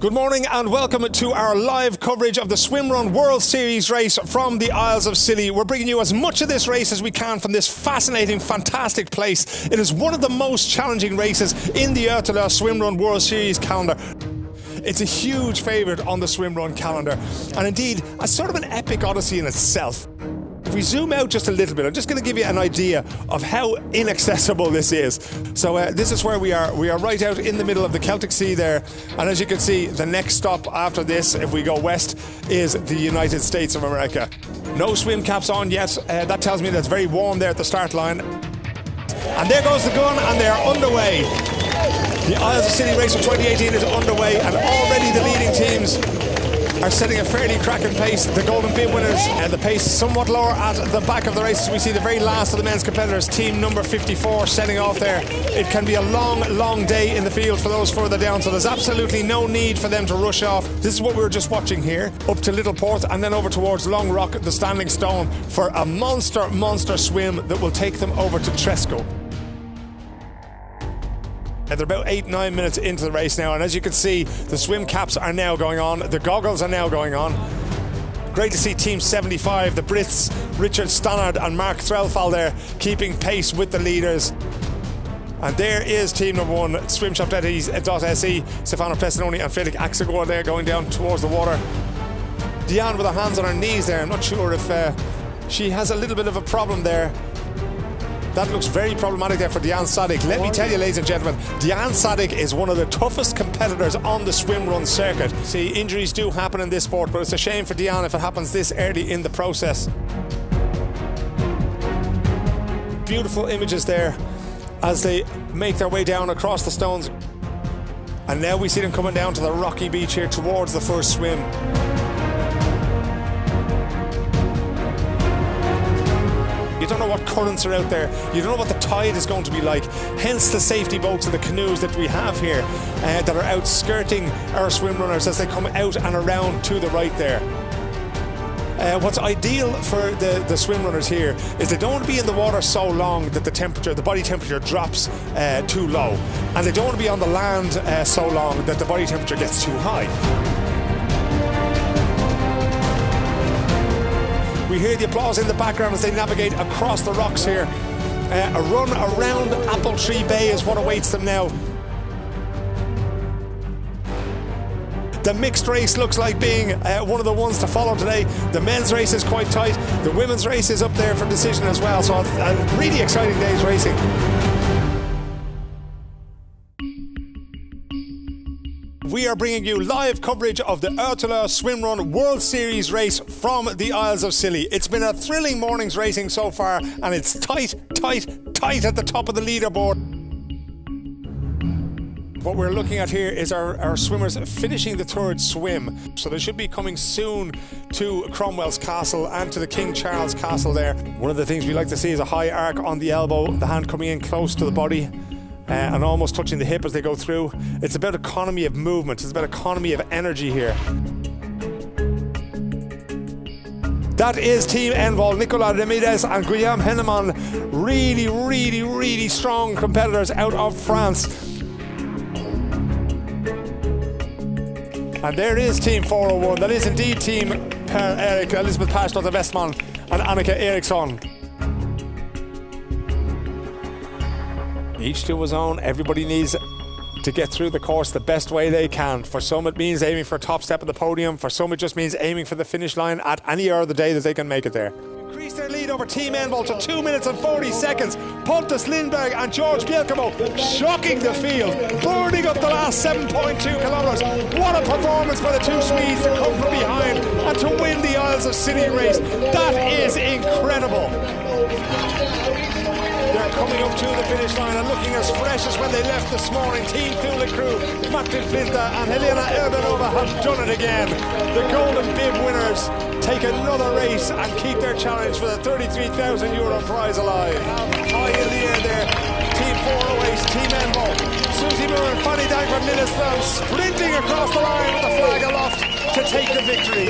Good morning and welcome to our live coverage of the Swimrun World Series race from the Isles of Scilly. We're bringing you as much of this race as we can from this fascinating, fantastic place. It is one of the most challenging races in the ÖTILLÖ Swimrun World Series calendar. It's a huge favourite on the Swimrun calendar, and indeed a sort of an epic odyssey in itself. If we zoom out just a little bit, I'm just going to give you an idea of how inaccessible this is. So this is where we are. We are right out in the middle of the Celtic Sea there, and as you can see, the next stop after this, if we go west, is the United States of America. No swim caps on yet. That tells me that it's very warm there at the start line. And there goes the gun, and they are underway. The Isles of Scilly race of 2018 is underway, and already the leading teams are setting a fairly cracking pace. The Golden Bib winners, the pace somewhat lower at the back of the races. We see the very last of the men's competitors, team number 54, setting off there. It can be a long day in the field for those further down, so there's absolutely no need for them to rush off. This is what we were just watching here, up to Littleport and then over towards Long Rock, the Standing Stone, for a monster swim that will take them over to Tresco. They're about 8-9 minutes into the race now, and as you can see, the swim caps are now going on, the goggles are now going on. Great to see Team 75, the Brits, Richard Stannard and Mark Threlfall there, keeping pace with the leaders. And there is team number 1, swimshop.se, Stefano Pessanoni and Felix Axegor there going down towards the water. Diane with her hands on her knees there. I'm not sure if she has a little bit of a problem there. That looks very problematic there for Diane Sadik. Let me tell you, ladies and gentlemen, Diane Sadik is one of the toughest competitors on the swimrun circuit. See, injuries do happen in this sport, but it's a shame for Diane if it happens this early in the process. Beautiful images there as they make their way down across the stones. And now we see them coming down to the rocky beach here towards the first swim. You don't know what currents are out there. You don't know what the tide is going to be like. Hence the safety boats and the canoes that we have here that are out skirting our swim runners as they come out and around to the right there. What's ideal for the swim runners here is they don't want to be in the water so long that the body temperature drops too low. And they don't want to be on the land so long that the body temperature gets too high. We hear the applause in the background as they navigate across the rocks here. A run around Apple Tree Bay is what awaits them now. The mixed race looks like being one of the ones to follow today. The men's race is quite tight. The women's race is up there for decision as well. So a really exciting day's racing. We are bringing you live coverage of the ÖTILLÖ Swimrun World Series race from the Isles of Scilly. It's been a thrilling morning's racing so far, and it's tight at the top of the leaderboard. What we're looking at here is our swimmers finishing the third swim. So they should be coming soon to Cromwell's Castle and to the King Charles Castle there. One of the things we like to see is a high arc on the elbow, the hand coming in close to the body. And almost touching the hip as they go through. It's about economy of movement. It's about economy of energy here. That is Team Envol, Nicolas Ramirez and Guillaume Henneman. Really strong competitors out of France. And there is Team 401. That is indeed Team Per-Erik, Elisabeth Persdotter Westman and Annika Eriksson. Each to his own. Everybody needs to get through the course the best way they can. For some it means aiming for a top step of the podium. For some it just means aiming for the finish line at any other day that they can make it there. Increase their lead over Team Envol to 2 minutes and 40 seconds. Pontus Lindberg and George Bielkamo shocking the field, burning up the last 7.2 kilometres. What a performance by the two Swedes to come from behind and to win the Isles of Scilly race. That is incredible. They're coming up to the finish line and looking as fresh as when they left this morning. Team Thule crew, Martin Flinta and Helena Urbanova have done it again. The Golden Bib winners take another race and keep their challenge for the €33,000 prize alive. High in the air there, Team 408, Team Envol, Susie Moore and Fanny Dang from Lillestrøm sprinting across the line with the flag aloft to take the victory.